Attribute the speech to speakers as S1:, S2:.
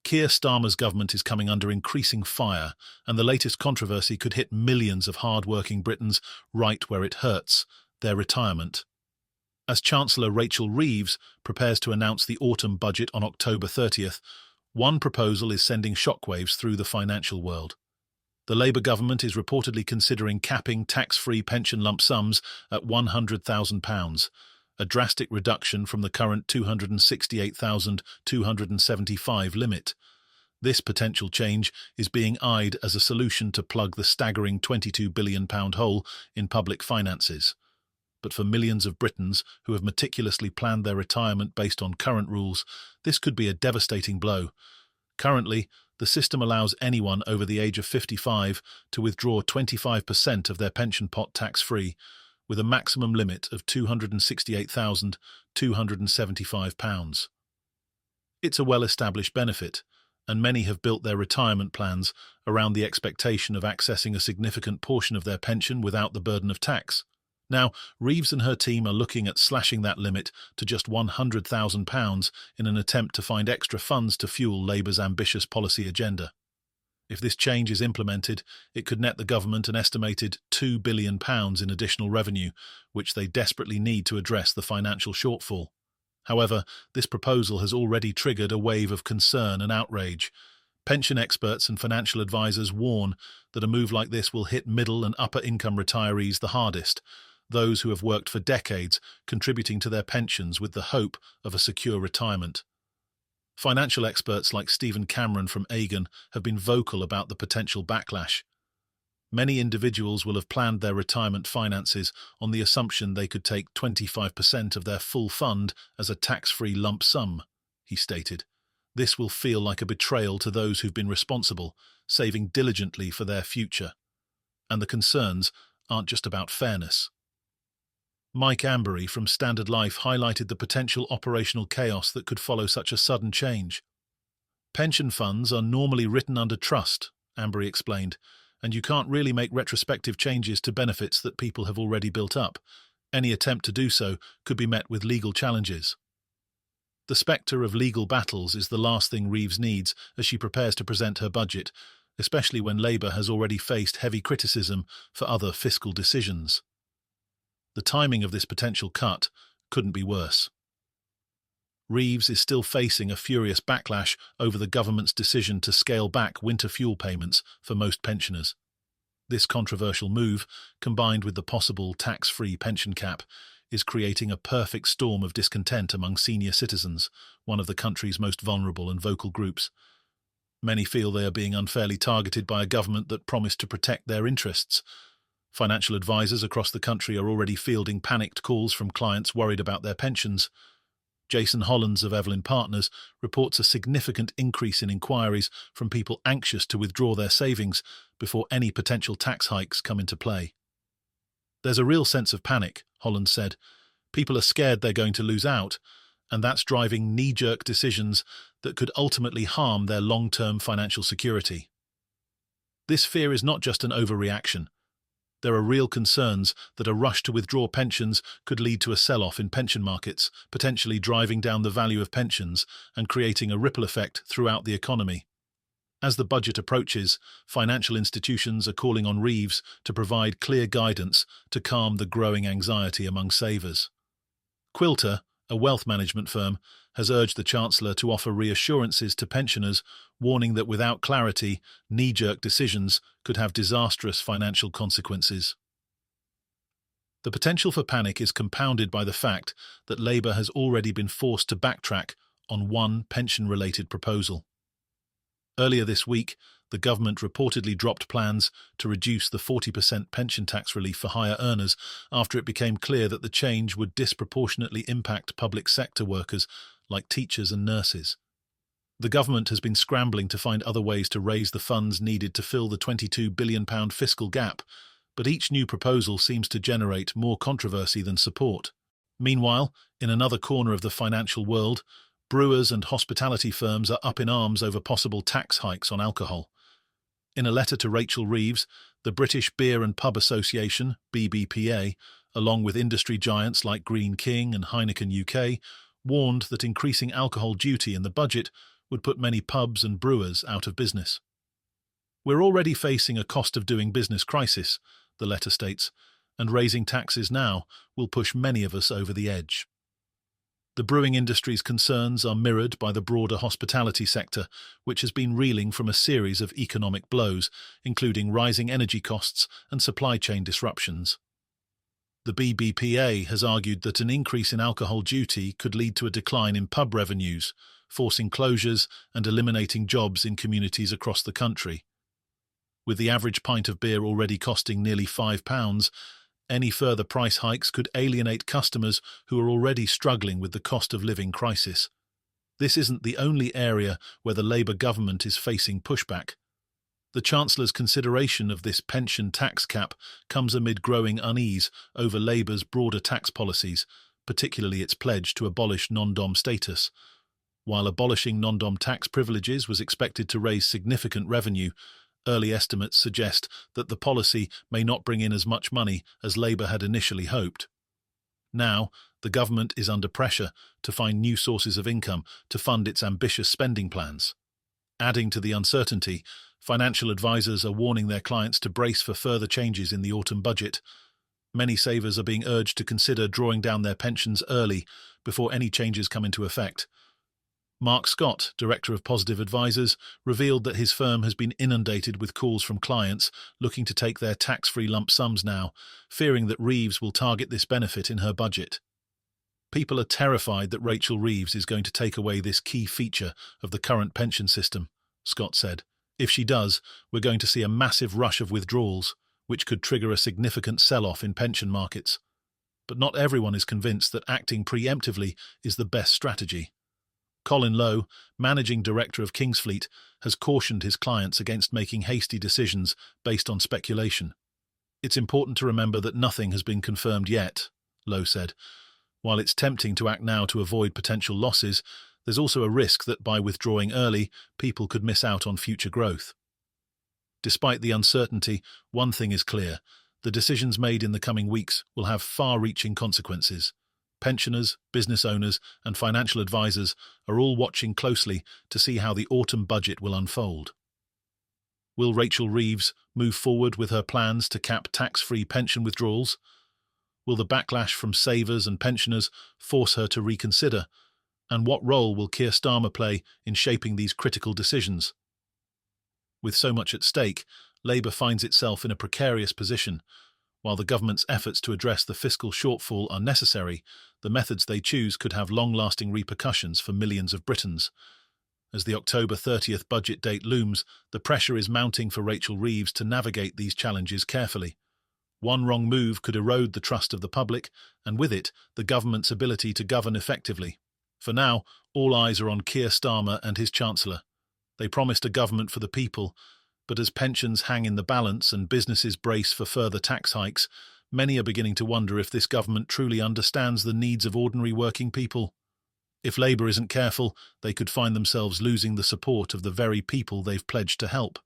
S1: Keir Starmer's government is coming under increasing fire, and the latest controversy could hit millions of hard-working Britons right where it hurts, their retirement. As Chancellor Rachel Reeves prepares to announce the autumn budget on October 30th, one proposal is sending shockwaves through the financial world. The Labour government is reportedly considering capping tax-free pension lump sums at £100,000, a drastic reduction from the current £268,275 limit. This potential change is being eyed as a solution to plug the staggering £22 billion hole in public finances. But for millions of Britons who have meticulously planned their retirement based on current rules, this could be a devastating blow. Currently, the system allows anyone over the age of 55 to withdraw 25% of their pension pot tax-free, with a maximum limit of £268,275. It's a well-established benefit, and many have built their retirement plans around the expectation of accessing a significant portion of their pension without the burden of tax. Now, Reeves and her team are looking at slashing that limit to just £100,000 in an attempt to find extra funds to fuel Labour's ambitious policy agenda. If this change is implemented, it could net the government an estimated £2 billion in additional revenue, which they desperately need to address the financial shortfall. However, this proposal has already triggered a wave of concern and outrage. Pension experts and financial advisors warn that a move like this will hit middle and upper-income retirees the hardest, those who have worked for decades contributing to their pensions with the hope of a secure retirement. Financial experts like Stephen Cameron from Aegon have been vocal about the potential backlash. Many individuals will have planned their retirement finances on the assumption they could take 25% of their full fund as a tax-free lump sum, he stated. This will feel like a betrayal to those who've been responsible, saving diligently for their future. And the concerns aren't just about fairness. Mike Ambery from Standard Life highlighted the potential operational chaos that could follow such a sudden change. Pension funds are normally written under trust, Ambery explained, and you can't really make retrospective changes to benefits that people have already built up. Any attempt to do so could be met with legal challenges. The spectre of legal battles is the last thing Reeves needs as she prepares to present her budget, especially when Labour has already faced heavy criticism for other fiscal decisions. The timing of this potential cut couldn't be worse. Reeves is still facing a furious backlash over the government's decision to scale back winter fuel payments for most pensioners. This controversial move, combined with the possible tax-free pension cap, is creating a perfect storm of discontent among senior citizens, one of the country's most vulnerable and vocal groups. Many feel they are being unfairly targeted by a government that promised to protect their interests. Financial advisors across the country are already fielding panicked calls from clients worried about their pensions. Jason Hollands of Evelyn Partners reports a significant increase in inquiries from people anxious to withdraw their savings before any potential tax hikes come into play. There's a real sense of panic, Hollands said. People are scared they're going to lose out, and that's driving knee-jerk decisions that could ultimately harm their long-term financial security. This fear is not just an overreaction. There are real concerns that a rush to withdraw pensions could lead to a sell-off in pension markets, potentially driving down the value of pensions and creating a ripple effect throughout the economy. As the budget approaches, financial institutions are calling on Reeves to provide clear guidance to calm the growing anxiety among savers. Quilter, a wealth management firm, has urged the Chancellor to offer reassurances to pensioners, warning that without clarity, knee-jerk decisions could have disastrous financial consequences. The potential for panic is compounded by the fact that Labour has already been forced to backtrack on one pension-related proposal. Earlier this week, the government reportedly dropped plans to reduce the 40% pension tax relief for higher earners after it became clear that the change would disproportionately impact public sector workers like teachers and nurses. The government has been scrambling to find other ways to raise the funds needed to fill the £22 billion fiscal gap, but each new proposal seems to generate more controversy than support. Meanwhile, in another corner of the financial world, brewers and hospitality firms are up in arms over possible tax hikes on alcohol. In a letter to Rachel Reeves, the British Beer and Pub Association, BBPA, along with industry giants like Green King and Heineken UK, warned that increasing alcohol duty in the budget would put many pubs and brewers out of business. "We're already facing a cost of doing business crisis," the letter states, "and raising taxes now will push many of us over the edge." The brewing industry's concerns are mirrored by the broader hospitality sector, which has been reeling from a series of economic blows, including rising energy costs and supply chain disruptions. The BBPA has argued that an increase in alcohol duty could lead to a decline in pub revenues, forcing closures and eliminating jobs in communities across the country. With the average pint of beer already costing nearly £5, any further price hikes could alienate customers who are already struggling with the cost of living crisis. This isn't the only area where the Labour government is facing pushback. The Chancellor's consideration of this pension tax cap comes amid growing unease over Labour's broader tax policies, particularly its pledge to abolish non-dom status. While abolishing non-dom tax privileges was expected to raise significant revenue, early estimates suggest that the policy may not bring in as much money as Labour had initially hoped. Now, the government is under pressure to find new sources of income to fund its ambitious spending plans. Adding to the uncertainty, financial advisors are warning their clients to brace for further changes in the autumn budget. Many savers are being urged to consider drawing down their pensions early before any changes come into effect. Mark Scott, Director of Positive Advisors, revealed that his firm has been inundated with calls from clients looking to take their tax-free lump sums now, fearing that Reeves will target this benefit in her budget. "People are terrified that Rachel Reeves is going to take away this key feature of the current pension system," Scott said. "If she does, we're going to see a massive rush of withdrawals, which could trigger a significant sell-off in pension markets. But not everyone is convinced that acting preemptively is the best strategy." Colin Lowe, Managing Director of Kingsfleet, has cautioned his clients against making hasty decisions based on speculation. "It's important to remember that nothing has been confirmed yet," Lowe said. "While it's tempting to act now to avoid potential losses, there's also a risk that by withdrawing early, people could miss out on future growth." Despite the uncertainty, one thing is clear: the decisions made in the coming weeks will have far-reaching consequences. Pensioners, business owners, and financial advisors are all watching closely to see how the autumn budget will unfold. Will Rachel Reeves move forward with her plans to cap tax-free pension withdrawals? Will the backlash from savers and pensioners force her to reconsider? And what role will Keir Starmer play in shaping these critical decisions? With so much at stake, Labour finds itself in a precarious position. While the government's efforts to address the fiscal shortfall are necessary, the methods they choose could have long-lasting repercussions for millions of Britons. As the October 30th budget date looms, the pressure is mounting for Rachel Reeves to navigate these challenges carefully. One wrong move could erode the trust of the public, and with it, the government's ability to govern effectively. For now, all eyes are on Keir Starmer and his Chancellor. They promised a government for the people, but as pensions hang in the balance and businesses brace for further tax hikes, many are beginning to wonder if this government truly understands the needs of ordinary working people. If Labour isn't careful, they could find themselves losing the support of the very people they've pledged to help.